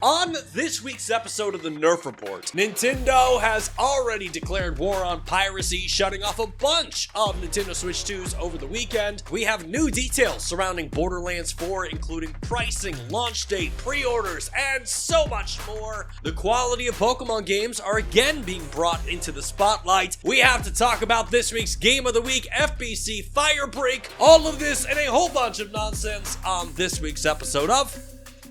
On this week's episode of the Nerf Report, Nintendo has already declared war on piracy, shutting off a bunch of Nintendo Switch 2s over the weekend. We have new details surrounding Borderlands 4, including pricing, launch date, pre-orders, and so much more. The quality of Pokemon games are again being brought into the spotlight. We have to talk about this week's Game of the Week, FBC Firebreak, all of this and a whole bunch of nonsense on this week's episode of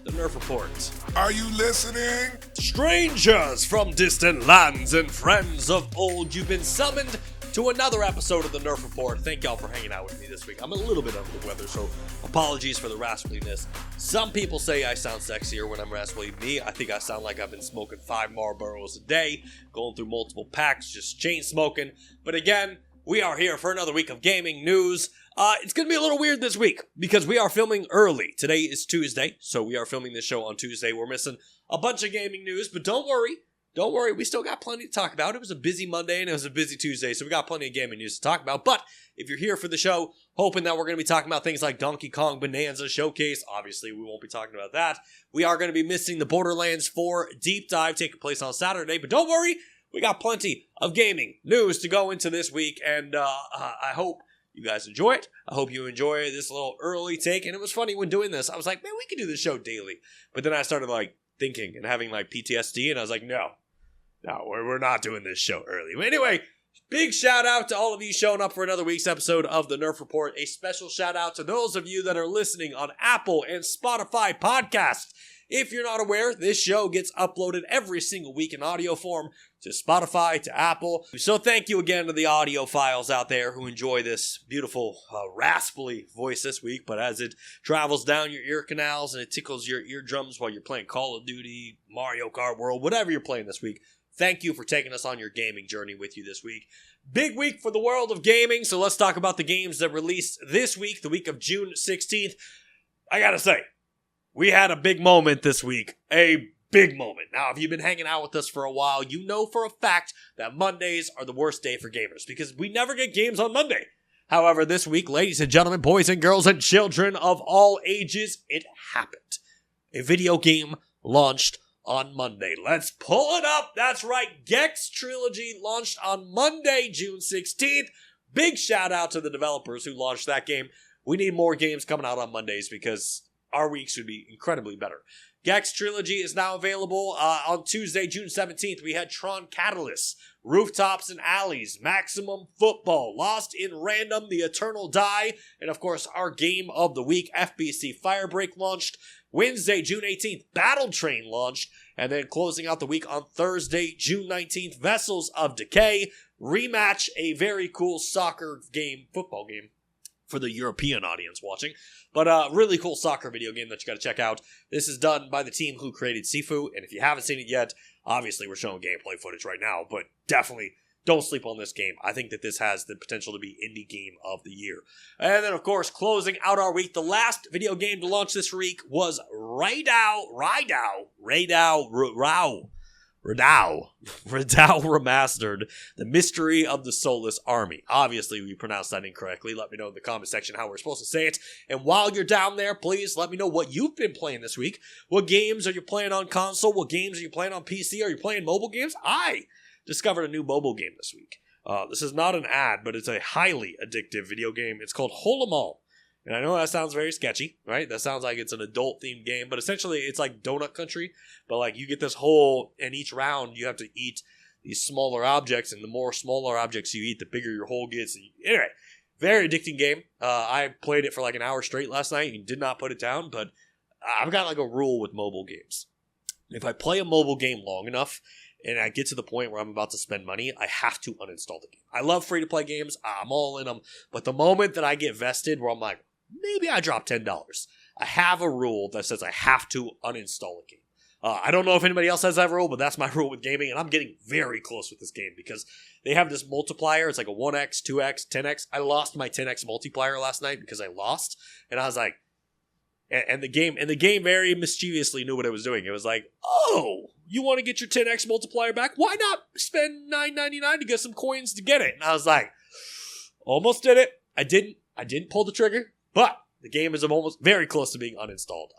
the Nerf Report. Are you listening? Strangers from distant lands and friends of old, you've been summoned to another episode of the Nerf Report. Thank y'all for hanging out with me this week. I'm a little bit under the weather, so apologies for the raspaliness. Some people say I sound sexier when I'm raspy. Me, I think I sound like I've been smoking 5 Marlboros a day, going through multiple packs, just chain smoking. But again, we are here for another week of gaming news. It's going to be a little weird this week because we are filming early. Today is Tuesday, so we are filming this show on Tuesday. We're missing a bunch of gaming news, but don't worry, we still got plenty to talk about. It was a busy Monday and it was a busy Tuesday, so we got plenty of gaming news to talk about. But if you're here for the show, hoping that we're going to be talking about things like Donkey Kong Bonanza Showcase, obviously we won't be talking about that. We are going to be missing the Borderlands 4 deep dive taking place on Saturday, but don't worry, we got plenty of gaming news to go into this week, and I hope you guys enjoy it. I hope you enjoy this little early take. And it was funny when doing this. I was like, man, we could do this show daily. But then I started thinking and having PTSD. And I was like, no, we're not doing this show early. But anyway, big shout out to all of you showing up for another week's episode of the Nerf Report. A special shout out to those of you that are listening on Apple and Spotify podcasts. If you're not aware, this show gets uploaded every single week in audio form to Spotify, to Apple. So thank you again to the audio files out there who enjoy this beautiful, rasply voice this week. But as it travels down your ear canals and it tickles your eardrums while you're playing Call of Duty, Mario Kart World, whatever you're playing this week, thank you for taking us on your gaming journey with you this week. Big week for the world of gaming, so let's talk about the games that released this week, the week of June 16th. I gotta say, we had a big moment this week. A big moment. Now, if you've been hanging out with us for a while, you know for a fact that Mondays are the worst day for gamers because we never get games on Monday. However, this week, ladies and gentlemen, boys and girls and children of all ages, it happened. A video game launched on Monday. Let's pull it up. That's right. Gex Trilogy launched on Monday, June 16th. Big shout out to the developers who launched that game. We need more games coming out on Mondays because our weeks would be incredibly better. Gex Trilogy is now available on Tuesday, June 17th. We had Tron Catalyst, Rooftops and Alleys, Maximum Football, Lost in Random, The Eternal Die, and of course our game of the week, FBC Firebreak, launched. Wednesday, June 18th, Battle Train launched, and then closing out the week on Thursday, June 19th, Vessels of Decay, Rematch, a very cool football game for the European audience watching. But a really cool soccer video game that you got to check out. This is done by the team who created Sifu, and if you haven't seen it yet, obviously we're showing gameplay footage right now, but definitely don't sleep on this game. I think that this has the potential to be Indie Game of the Year. And then, of course, closing out our week, the last video game to launch this week was Radau Remastered, The Mystery of the Soulless Army. Obviously, we pronounced that incorrectly. Let me know in the comment section how we're supposed to say it. And while you're down there, please let me know what you've been playing this week. What games are you playing on console? What games are you playing on PC? Are you playing mobile games? I discovered a new mobile game this week. This is not an ad, but it's a highly addictive video game. It's called Hole 'em All. And I know that sounds very sketchy, right? That sounds like it's an adult-themed game, but essentially it's like Donut Country. But you get this hole, and each round you have to eat these smaller objects, and the more smaller objects you eat, the bigger your hole gets. Anyway, very addicting game. I played it for an hour straight last night and did not put it down, but I've got a rule with mobile games. If I play a mobile game long enough, and I get to the point where I'm about to spend money, I have to uninstall the game. I love free-to-play games. I'm all in them. But the moment that I get vested where I'm like, maybe I drop $10, I have a rule that says I have to uninstall a game. I don't know if anybody else has that rule, but that's my rule with gaming, and I'm getting very close with this game because they have this multiplier. It's like a 1x, 2x, 10x. I lost my 10x multiplier last night because I lost, and I was like, and the game very mischievously knew what it was doing. It was like, oh, you want to get your 10x multiplier back? Why not spend $9.99 to get some coins to get it? And I was like, almost did it. I didn't pull the trigger, but the game is almost very close to being uninstalled.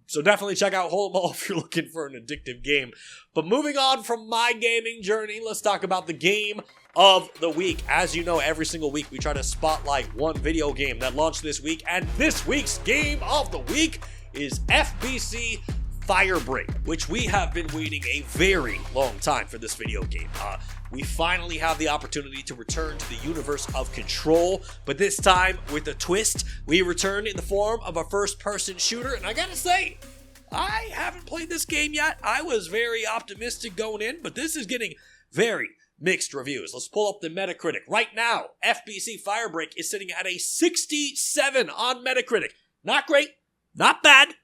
So definitely check out Hole 'em All if you're looking for an addictive game. But moving on from my gaming journey, let's talk about the game of the week. As you know, every single week we try to spotlight one video game that launched this week, and this week's game of the week is FBC Firebreak, which we have been waiting a very long time for this video game. We finally have the opportunity to return to the universe of Control, but this time with a twist. We return in the form of a first-person shooter, and I gotta say, I haven't played this game yet. I was very optimistic going in, but this is getting very mixed reviews. Let's pull up the Metacritic. Right now, FBC Firebreak is sitting at a 67 on Metacritic. Not great, not bad.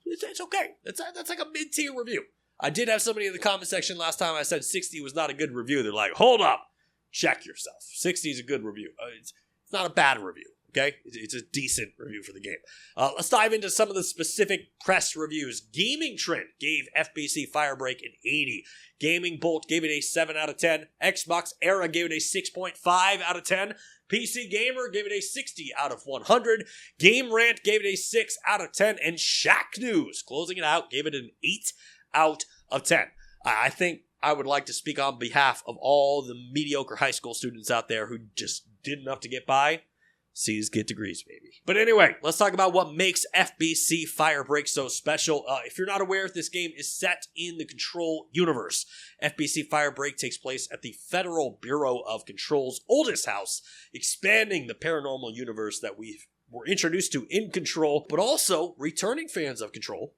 It's okay. That's like a mid-tier review. I did have somebody in the comment section last time I said 60 was not a good review. They're like, hold up. Check yourself. 60 is a good review. It's not a bad review, okay? It's a decent review for the game. Let's dive into some of the specific press reviews. Gaming Trend gave FBC Firebreak an 80. Gaming Bolt gave it a 7 out of 10. Xbox Era gave it a 6.5 out of 10. PC Gamer gave it a 60 out of 100. Game Rant gave it a 6 out of 10. And Shack News, closing it out, gave it an 8 out of 10. I think I would like to speak on behalf of all the mediocre high school students out there who just did enough to get by. C's get degrees, baby. But anyway, let's talk about what makes FBC Firebreak so special. If you're not aware, this game is set in the Control universe. FBC Firebreak takes place at the Federal Bureau of Control's oldest house, expanding the paranormal universe that we were introduced to in Control, but also returning fans of Control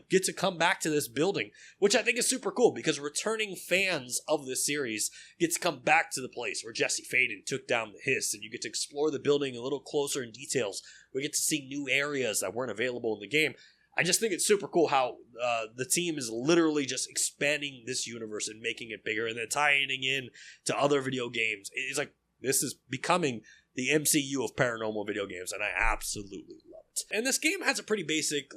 get to come back to this building, which I think is super cool because returning fans of this series get to come back to the place where Jesse Faden took down the Hiss, and you get to explore the building a little closer in details. We get to see new areas that weren't available in the game. I just think it's super cool how the team is literally just expanding this universe and making it bigger and then tying in to other video games. It's like this is becoming the MCU of paranormal video games, and I absolutely love it. And this game has a pretty basic,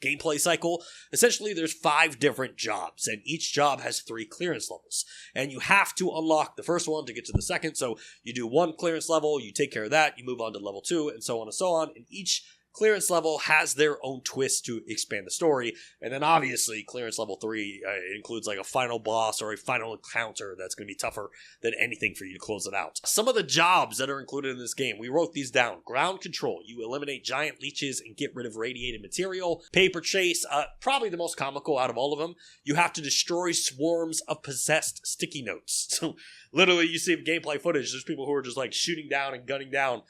gameplay cycle. Essentially, there's 5 different jobs, and each job has 3 clearance levels. And you have to unlock the first one to get to the second, so you do 1 clearance level, you take care of that, you move on to level 2, and so on and so on, and each clearance level has their own twist to expand the story, and then obviously clearance level 3 includes a final boss or a final encounter that's going to be tougher than anything for you to close it out. Some of the jobs that are included in this game, we wrote these down. Ground control, you eliminate giant leeches and get rid of radiated material. Paper chase, probably the most comical out of all of them. You have to destroy swarms of possessed sticky notes. So literally, you see gameplay footage, there's people who are just shooting down and gunning down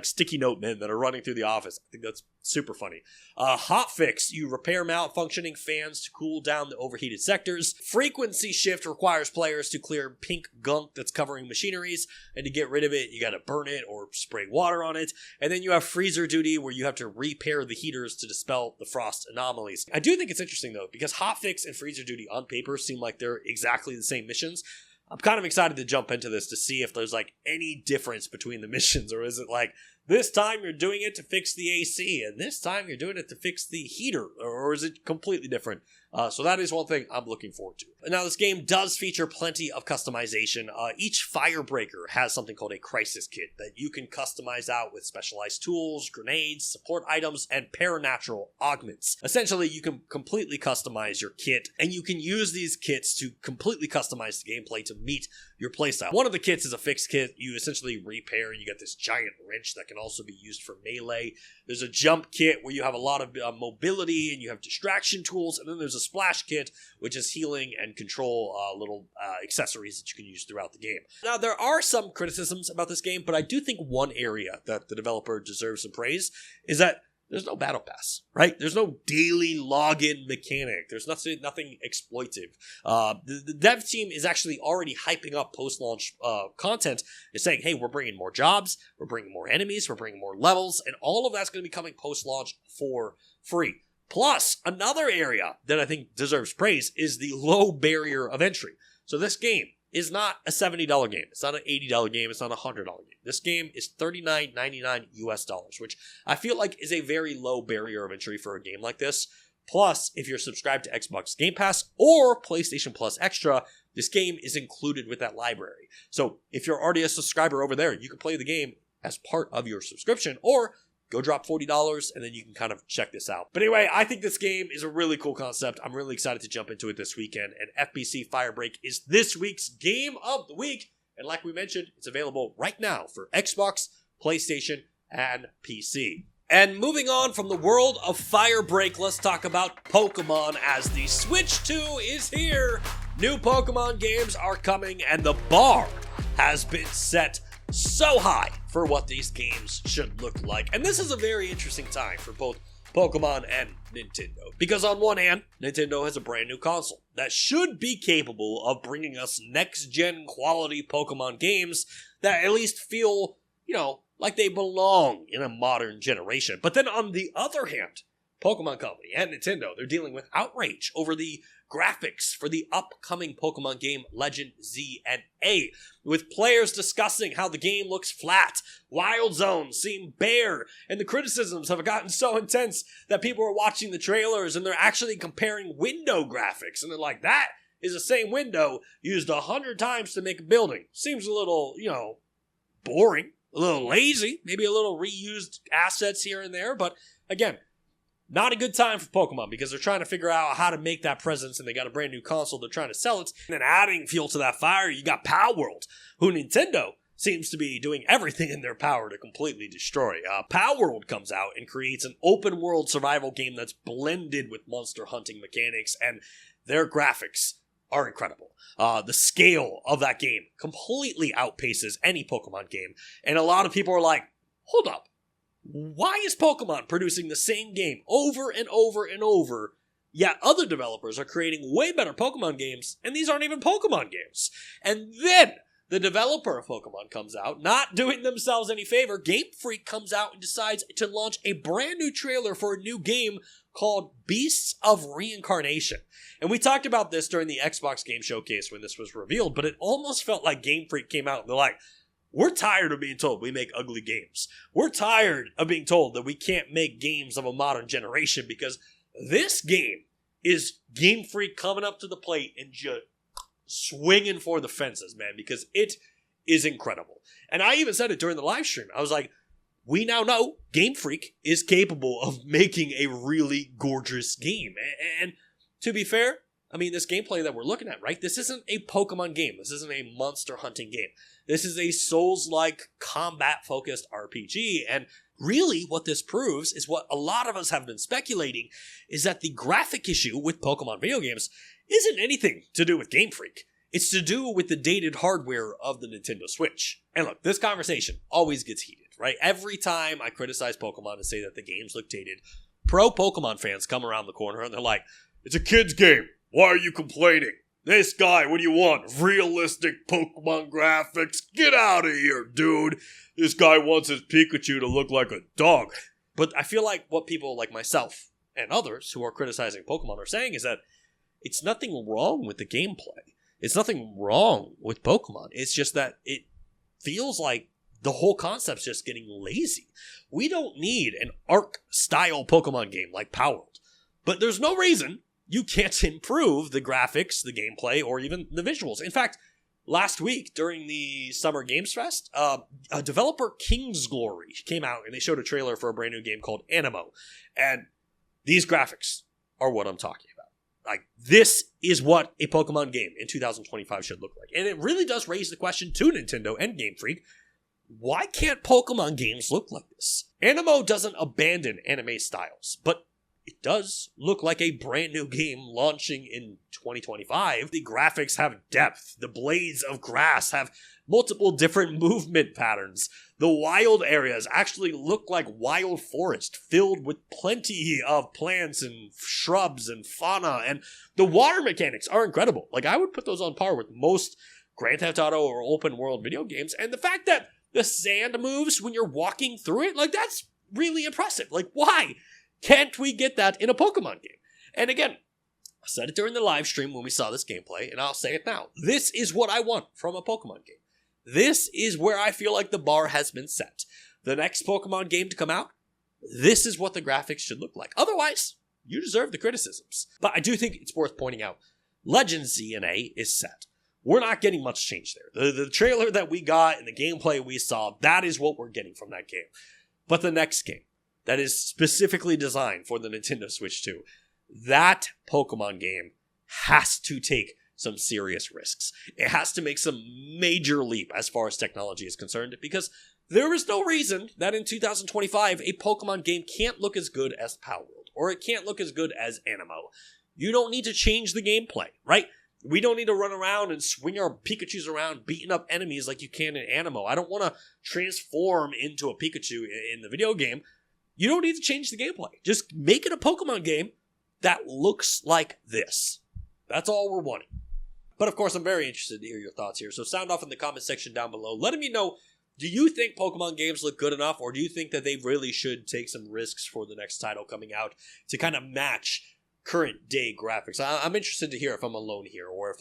sticky note men that are running through the office. I think that's super funny. Hotfix, you repair malfunctioning fans to cool down the overheated sectors. Frequency shift requires players to clear pink gunk that's covering machineries, and to get rid of it, you gotta burn it or spray water on it. And then you have freezer duty, where you have to repair the heaters to dispel the frost anomalies. I do think it's interesting though, because hotfix and freezer duty on paper seem like they're exactly the same missions. I'm kind of excited to jump into this to see if there's any difference between the missions, or is it this time you're doing it to fix the AC and this time you're doing it to fix the heater, or is it completely different? So that is one thing I'm looking forward to. Now, this game does feature plenty of customization. Each Firebreaker has something called a crisis kit that you can customize out with specialized tools, grenades, support items, and paranatural augments. Essentially, you can completely customize your kit, and you can use these kits to completely customize the gameplay to meet your playstyle. One of the kits is a fixed kit. You essentially repair, and you get this giant wrench that can also be used for melee. There's a jump kit where you have a lot of mobility, and you have distraction tools, and then there's a splash kit, which is healing and control little accessories that you can use throughout the game. Now, there are some criticisms about this game, but I do think one area that the developer deserves some praise is that there's no battle pass, right? There's no daily login mechanic. There's nothing exploitive. The dev team is actually already hyping up post-launch content and saying, hey, we're bringing more jobs, we're bringing more enemies, we're bringing more levels, and all of that's going to be coming post-launch for free. Plus, another area that I think deserves praise is the low barrier of entry. So this game is not a $70 game. It's not an $80 game. It's not a $100 game. This game is $39.99 US dollars, which I feel like is a very low barrier of entry for a game like this. Plus, if you're subscribed to Xbox Game Pass or PlayStation Plus Extra, this game is included with that library. So if you're already a subscriber over there, you can play the game as part of your subscription, or go drop $40 and then you can kind of check this out. But anyway, I think this game is a really cool concept. I'm really excited to jump into it this weekend. And FBC Firebreak is this week's game of the week. And like we mentioned, it's available right now for Xbox, PlayStation, and PC. And moving on from the world of Firebreak, let's talk about Pokemon as the Switch 2 is here. New Pokemon games are coming and the bar has been set so high for what these games should look like. And this is a very interesting time for both Pokemon and Nintendo. Because on one hand, Nintendo has a brand new console that should be capable of bringing us next-gen quality Pokemon games that at least feel, like they belong in a modern generation. But then on the other hand, Pokemon Company and Nintendo, they're dealing with outrage over the graphics for the upcoming Pokemon game Legend Z and A, with players discussing how the game looks flat, wild zones seem bare, and the criticisms have gotten so intense that people are watching the trailers and they're actually comparing window graphics, and they're like, that is the same window used 100 times to make a building. Seems a little, boring. A little lazy, maybe a little reused assets here and there, but again, not a good time for Pokemon because they're trying to figure out how to make that presence and they got a brand new console they're trying to sell it. And then adding fuel to that fire, you got Power World, who Nintendo seems to be doing everything in their power to completely destroy. Power World comes out and creates an open world survival game that's blended with monster hunting mechanics, and their graphics are incredible. The scale of that game completely outpaces any Pokemon game. And a lot of people are like, hold up, why is Pokemon producing the same game over and over and over, yet other developers are creating way better Pokemon games, and these aren't even Pokemon games? And then the developer of Pokemon comes out, not doing themselves any favor. Game Freak comes out and decides to launch a brand new trailer for a new game called Beasts of Reincarnation. And we talked about this during the Xbox Game Showcase when this was revealed, but it almost felt like Game Freak came out and they're like, we're tired of being told we make ugly games. We're tired of being told that we can't make games of a modern generation, because this game is Game Freak coming up to the plate and just swinging for the fences, man, because it is incredible. And I even said it during the live stream. I was like, we now know Game Freak is capable of making a really gorgeous game. And to be fair, I mean, this gameplay that we're looking at, right? This isn't a Pokemon game. This isn't a monster hunting game. This is a Souls-like combat-focused RPG. And really what this proves is what a lot of us have been speculating, is that the graphic issue with Pokemon video games isn't anything to do with Game Freak. It's to do with the dated hardware of the Nintendo Switch. And look, this conversation always gets heated, right? Every time I criticize Pokemon and say that the games look dated, pro Pokemon fans come around the corner and they're like, it's a kid's game. Why are you complaining? This guy, what do you want? Realistic Pokemon graphics? Get out of here, dude. This guy wants his Pikachu to look like a dog. But I feel like what people like myself and others who are criticizing Pokemon are saying is that it's nothing wrong with the gameplay. It's nothing wrong with Pokemon. It's just that it feels like the whole concept's just getting lazy. We don't need an Arc-style Pokemon game like Power World. But there's no reason you can't improve the graphics, the gameplay, or even the visuals. In fact, last week during the Summer Games Fest, a developer, King's Glory, came out and they showed a trailer for a brand new game called Animo. And these graphics are what I'm talking about. Like, this is what a Pokemon game in 2025 should look like. And it really does raise the question to Nintendo and Game Freak, why can't Pokemon games look like this? Animo doesn't abandon anime styles, but it does look like a brand new game launching in 2025. The graphics have depth. The blades of grass have multiple different movement patterns. The wild areas actually look like wild forest filled with plenty of plants and shrubs and fauna. And the water mechanics are incredible. Like, I would put those on par with most Grand Theft Auto or open world video games. And the fact that the sand moves when you're walking through it, like, that's really impressive. Like, why can't we get that in a Pokemon game? And again, I said it during the live stream when we saw this gameplay, and I'll say it now. This is what I want from a Pokemon game. This is where I feel like the bar has been set. The next Pokemon game to come out, this is what the graphics should look like. Otherwise, you deserve the criticisms. But I do think it's worth pointing out, Legend Z and A is set. We're not getting much change there. The trailer that we got and the gameplay we saw, that is what we're getting from that game. But the next game, that is specifically designed for the Nintendo Switch 2, that Pokemon game has to take some serious risks. It has to make some major leap as far as technology is concerned, because there is no reason that in 2025 a Pokemon game can't look as good as Palworld, or it can't look as good as Animo. You don't need to change the gameplay, right? We don't need to run around and swing our Pikachus around beating up enemies like you can in Animo. I don't want to transform into a Pikachu in the video game. You don't need to change the gameplay. Just make it a Pokemon game that looks like this. That's all we're wanting. But of course, I'm very interested to hear your thoughts here. So sound off in the comment section down below. Letting me know, do you think Pokemon games look good enough, or do you think that they really should take some risks for the next title coming out to kind of match current day graphics? I'm interested to hear if I'm alone here, or if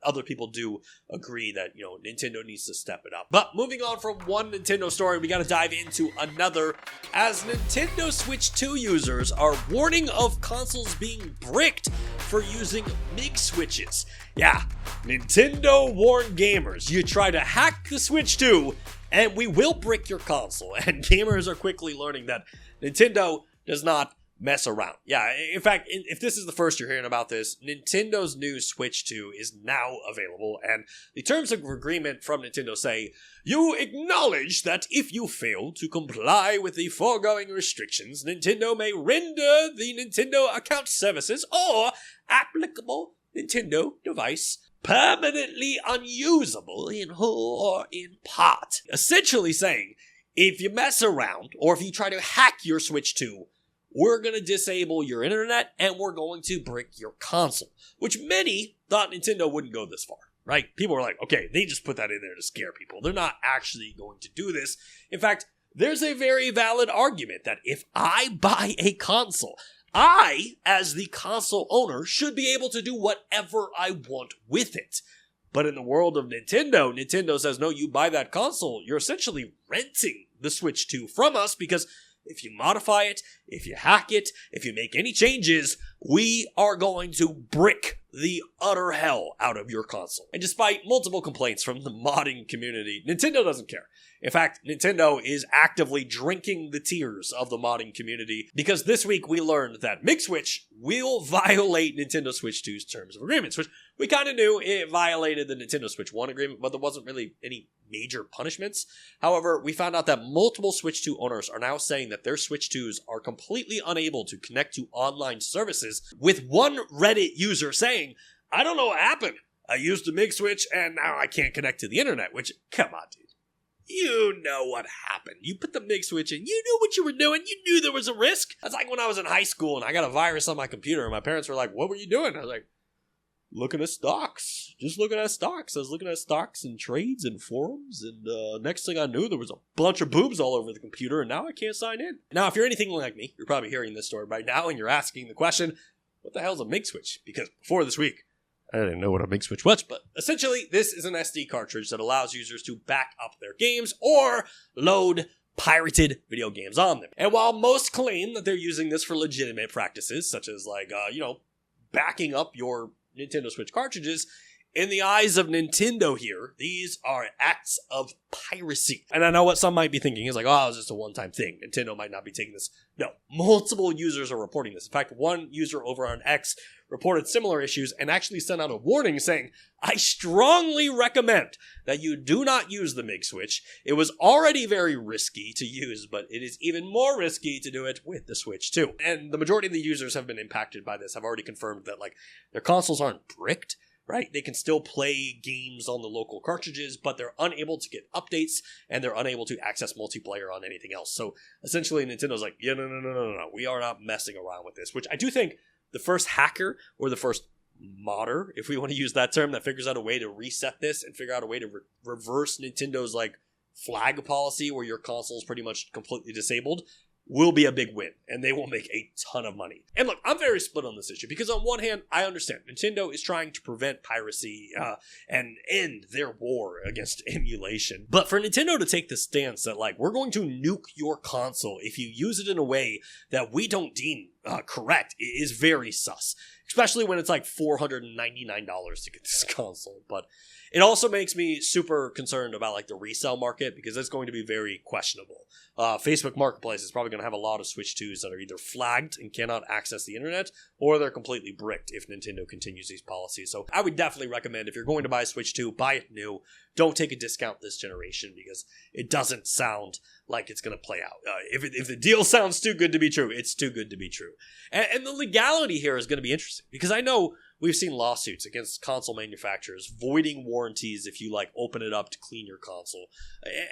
other people do agree that, Nintendo needs to step it up. But moving on from one Nintendo story, we got to dive into another, as Nintendo Switch 2 users are warning of consoles being bricked for using MIG switches. Yeah, Nintendo warned gamers, you try to hack the Switch 2 and we will brick your console. And gamers are quickly learning that Nintendo does not mess around. Yeah, in fact, if this is the first you're hearing about this, Nintendo's new Switch 2 is now available, and the terms of agreement from Nintendo say, you acknowledge that if you fail to comply with the foregoing restrictions, Nintendo may render the Nintendo account services or applicable Nintendo device permanently unusable in whole or in part. Essentially saying, if you mess around, or if you try to hack your Switch 2, we're going to disable your internet and we're going to brick your console. Which many thought Nintendo wouldn't go this far, right? People were like, okay, they just put that in there to scare people. They're not actually going to do this. In fact, there's a very valid argument that if I buy a console, I, as the console owner, should be able to do whatever I want with it. But in the world of Nintendo, Nintendo says, no, you buy that console, you're essentially renting the Switch 2 from us, because if you modify it, if you hack it, if you make any changes, we are going to brick the utter hell out of your console. And despite multiple complaints from the modding community, Nintendo doesn't care. In fact, Nintendo is actively drinking the tears of the modding community, because this week we learned that MigSwitch will violate Nintendo Switch 2's terms of agreements, which we kind of knew it violated the Nintendo Switch 1 agreement, but there wasn't really any major punishments. However, we found out that multiple Switch 2 owners are now saying that their Switch 2s are completely unable to connect to online services, with one Reddit user saying, I don't know what happened. I used a MigSwitch and now I can't connect to the internet, which, come on, dude. You know what happened. You put the MigSwitch in. You knew what you were doing. You knew there was a risk. That's like when I was in high school and I got a virus on my computer and my parents were like, what were you doing? I was like, looking at stocks. Just looking at stocks. I was looking at stocks and trades and forums, and next thing I knew, there was a bunch of boobs all over the computer, and now I can't sign in. Now, if you're anything like me, you're probably hearing this story right now, and you're asking the question, what the hell's a MigSwitch? Because before this week, I didn't know what a MigSwitch was, but essentially, this is an SD cartridge that allows users to back up their games or load pirated video games on them. And while most claim that they're using this for legitimate practices, such as backing up your Nintendo Switch cartridges, in the eyes of Nintendo here, these are acts of piracy. And I know what some might be thinking is like, oh, it's just a one-time thing. Nintendo might not be taking this. No, multiple users are reporting this. In fact, one user over on X reported similar issues and actually sent out a warning saying, I strongly recommend that you do not use the MigSwitch. It was already very risky to use, but it is even more risky to do it with the Switch 2. And the majority of the users have been impacted by this, have already confirmed that their consoles aren't bricked. Right? They can still play games on the local cartridges, but they're unable to get updates, and they're unable to access multiplayer on anything else. So essentially, Nintendo's like, yeah, no. We are not messing around with this, which I do think the first hacker, or the first modder, if we want to use that term, that figures out a way to reset this and figure out a way to reverse Nintendo's flag policy where your console is pretty much completely disabled, will be a big win, and they will make a ton of money. And look, I'm very split on this issue, because on one hand, I understand Nintendo is trying to prevent piracy and end their war against emulation. But for Nintendo to take the stance that, we're going to nuke your console if you use it in a way that we don't deem correct is very sus. especially when it's like $499 to get this console. But it also makes me super concerned about like the resale market, because it's going to be very questionable. Facebook Marketplace is probably going to have a lot of Switch 2s that are either flagged and cannot access the internet, or they're completely bricked if Nintendo continues these policies. So I would definitely recommend, if you're going to buy a Switch 2, buy it new. Don't take a discount this generation, because it doesn't sound like it's going to play out. If the deal sounds too good to be true, it's too good to be true. And the legality here is going to be interesting, because I know we've seen lawsuits against console manufacturers voiding warranties if you like open it up to clean your console.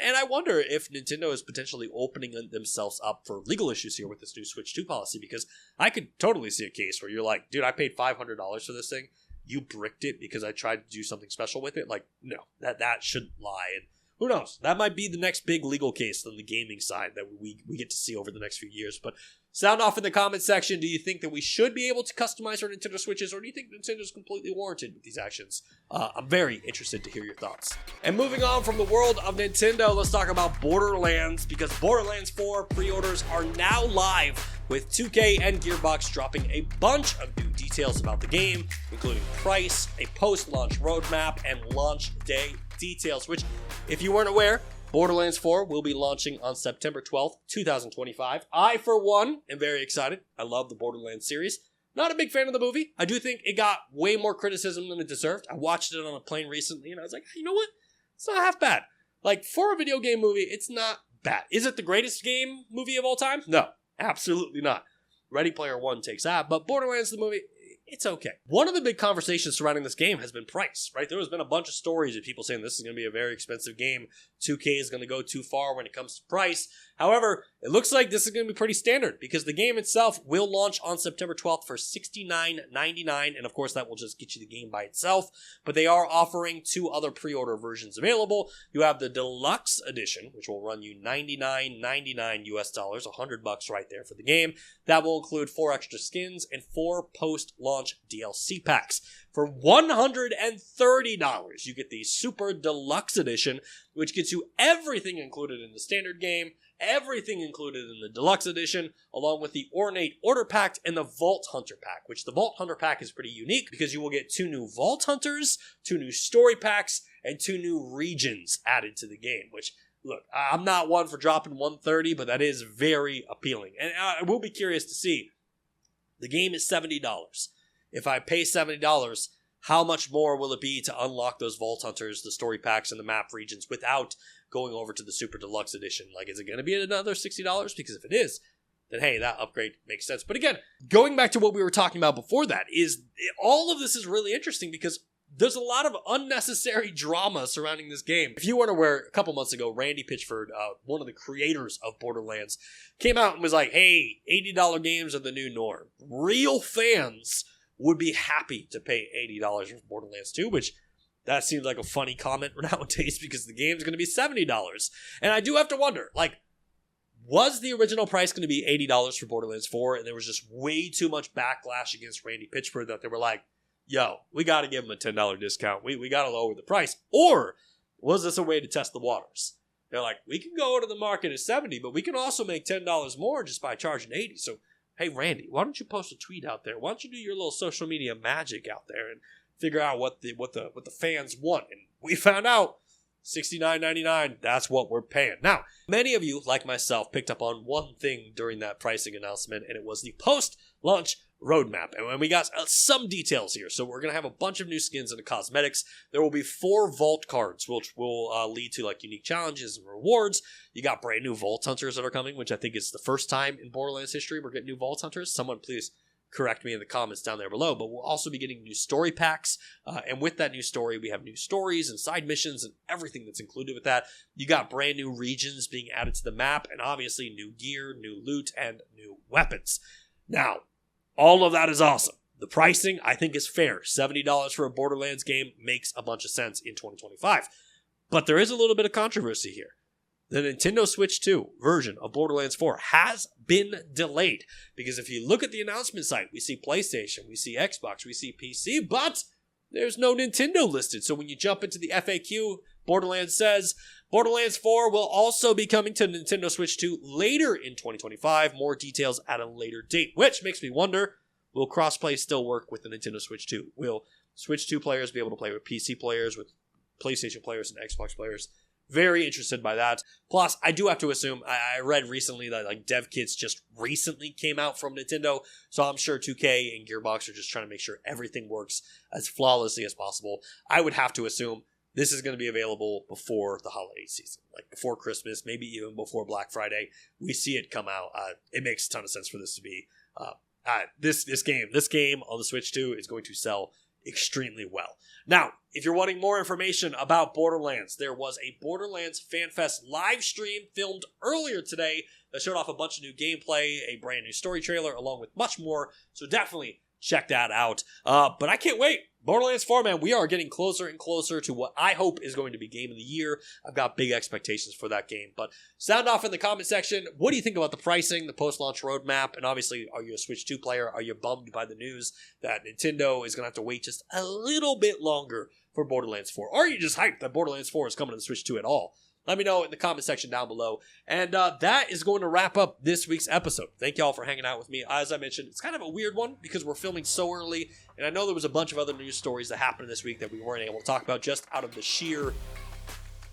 And I wonder if Nintendo is potentially opening themselves up for legal issues here with this new Switch 2 policy, because I could totally see a case where you're like, dude, I paid $500 for this thing. You bricked it because I tried to do something special with it. Like, no, that shouldn't lie. And who knows? That might be the next big legal case on the gaming side that we get to see over the next few years. But sound off in the comments section. Do you think that we should be able to customize our Nintendo Switches, or do you think Nintendo's completely warranted with these actions? I'm very interested to hear your thoughts. And moving on from the world of Nintendo, let's talk about Borderlands, because Borderlands 4 pre-orders are now live, with 2K and Gearbox dropping a bunch of new details about the game, including price, a post-launch roadmap, and launch day details, which, if you weren't aware, Borderlands 4 will be launching on September 12th, 2025. I, for one, am very excited. I love the Borderlands series. Not a big fan of the movie. I do think it got way more criticism than it deserved. I watched it on a plane recently, and I was like, you know what? It's not half bad. Like, for a video game movie, it's not bad. Is it the greatest game movie of all time? No, absolutely not. Ready Player One takes that, but Borderlands the movie, it's okay. One of the big conversations surrounding this game has been price, right? There has been a bunch of stories of people saying this is going to be a very expensive game. 2K is going to go too far when it comes to price. However, it looks like this is going to be pretty standard, because the game itself will launch on September 12th for $69.99, and of course that will just get you the game by itself. But they are offering two other pre-order versions available. You have the Deluxe Edition, which will run you $99.99 US dollars, $100 right there for the game. That will include 4 extra skins and 4 post-launch DLC packs. For $130, you get the Super Deluxe Edition, which gets you everything included in the standard game, everything included in the Deluxe Edition, along with the Ornate Order Pack and the Vault Hunter Pack, which the Vault Hunter Pack is pretty unique because you will get 2 new Vault Hunters, 2 new Story Packs, and 2 new regions added to the game, which, look, I'm not one for dropping $130, but that is very appealing. And I will be curious to see. The game is $70. If I pay $70, how much more will it be to unlock those Vault Hunters, the Story Packs, and the map regions without going over to the Super Deluxe Edition? Like, is it going to be another $60? Because if it is, then hey, that upgrade makes sense. But again, going back to what we were talking about before that, is all of this is really interesting because there's a lot of unnecessary drama surrounding this game. If you weren't aware, a couple months ago, Randy Pitchford, one of the creators of Borderlands, came out and was like, hey, $80 games are the new norm. Real fans would be happy to pay $80 for Borderlands 2, which that seems like a funny comment nowadays because the game's going to be $70. And I do have to wonder, like, was the original price going to be $80 for Borderlands 4 and there was just way too much backlash against Randy Pitchford that they were like, yo, we got to give him a $10 discount. We got to lower the price. Or was this a way to test the waters? They're like, we can go to the market at $70, but we can also make $10 more just by charging $80. So, hey, Randy, why don't you post a tweet out there? Why don't you do your little social media magic out there and figure out what the fans want? And we found out $69.99, that's what we're paying. Now, many of you, like myself, picked up on one thing during that pricing announcement, and it was the post-launch roadmap. And we got some details here. So we're going to have a bunch of new skins and cosmetics. There will be 4 vault cards, which will lead to like unique challenges and rewards. You got brand new Vault Hunters that are coming, which I think is the first time in Borderlands history we're getting new Vault Hunters. Someone please correct me in the comments down there below. But we'll also be getting new story packs. And with that new story, we have new stories and side missions and everything that's included with that. You got brand new regions being added to the map, and obviously new gear, new loot, and new weapons. Now, all of that is awesome. The pricing, I think, is fair. $70 for a Borderlands game makes a bunch of sense in 2025. But there is a little bit of controversy here. The Nintendo Switch 2 version of Borderlands 4 has been delayed. Because if you look at the announcement site, we see PlayStation, we see Xbox, we see PC, but there's no Nintendo listed. So when you jump into the FAQ, Borderlands says, Borderlands 4 will also be coming to Nintendo Switch 2 later in 2025. More details at a later date, which makes me wonder, will crossplay still work with the Nintendo Switch 2? Will Switch 2 players be able to play with PC players, with PlayStation players, and Xbox players? Very interested by that. Plus, I do have to assume, I read recently that like dev kits just recently came out from Nintendo, so I'm sure 2K and Gearbox are just trying to make sure everything works as flawlessly as possible. I would have to assume this is going to be available before the holiday season, like before Christmas, maybe even before Black Friday. We see it come out. It makes a ton of sense for this to be this game on the Switch 2 is going to sell extremely well. Now, if you're wanting more information about Borderlands, there was a Borderlands FanFest live stream filmed earlier today that showed off a bunch of new gameplay, a brand new story trailer, along with much more, so definitely check that out. But I can't wait. Borderlands 4, man, we are getting closer and closer to what I hope is going to be Game of the Year. I've got big expectations for that game. But sound off in the comment section. What do you think about the pricing, the post-launch roadmap? And obviously, are you a Switch 2 player? Are you bummed by the news that Nintendo is going to have to wait just a little bit longer for Borderlands 4? Or are you just hyped that Borderlands 4 is coming to the Switch 2 at all? Let me know in the comment section down below. And that is going to wrap up this week's episode. Thank y'all for hanging out with me. As I mentioned, it's kind of a weird one because we're filming so early. And I know there was a bunch of other news stories that happened this week that we weren't able to talk about just out of the sheer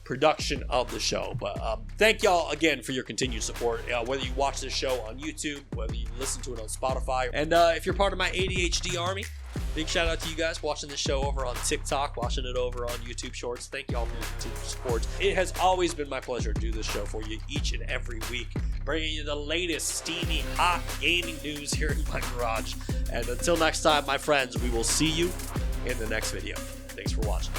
production of the show. But thank y'all again for your continued support. Whether you watch this show on YouTube, whether you listen to it on Spotify. And if you're part of my ADHD army, big shout out to you guys watching this show over on TikTok, watching it over on YouTube Shorts. Thank you all for your continued support. It has always been my pleasure to do this show for you each and every week, bringing you the latest steamy, hot gaming news here in my garage. And until next time, my friends, we will see you in the next video. Thanks for watching.